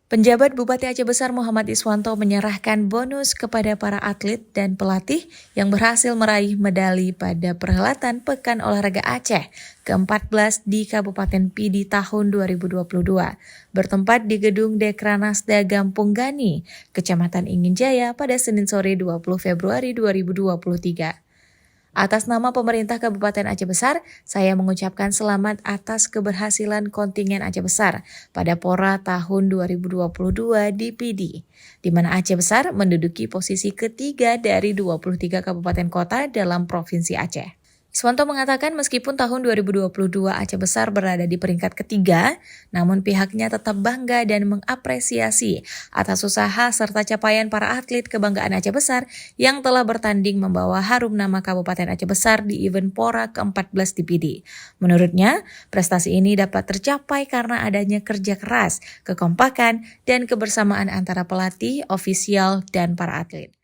Penjabat Bupati Aceh Besar Muhammad Iswanto menyerahkan bonus kepada para atlet dan pelatih yang berhasil meraih medali pada perhelatan Pekan Olahraga Aceh ke-14 di Kabupaten Pidi tahun 2022, bertempat di Gedung Dekranasda Gampung Gani, Kecamatan Inginjaya pada Senin sore 20 Februari 2023. Atas nama pemerintah Kabupaten Aceh Besar, saya mengucapkan selamat atas keberhasilan kontingen Aceh Besar pada Pora tahun 2022 di Pidi, di mana Aceh Besar menduduki posisi ketiga dari 23 kabupaten kota dalam Provinsi Aceh. Iswanto mengatakan meskipun tahun 2022 Aceh Besar berada di peringkat ketiga, namun pihaknya tetap bangga dan mengapresiasi atas usaha serta capaian para atlet kebanggaan Aceh Besar yang telah bertanding membawa harum nama Kabupaten Aceh Besar di event Pora ke-14 di Pidi. Menurutnya, prestasi ini dapat tercapai karena adanya kerja keras, kekompakan, dan kebersamaan antara pelatih, ofisial, dan para atlet.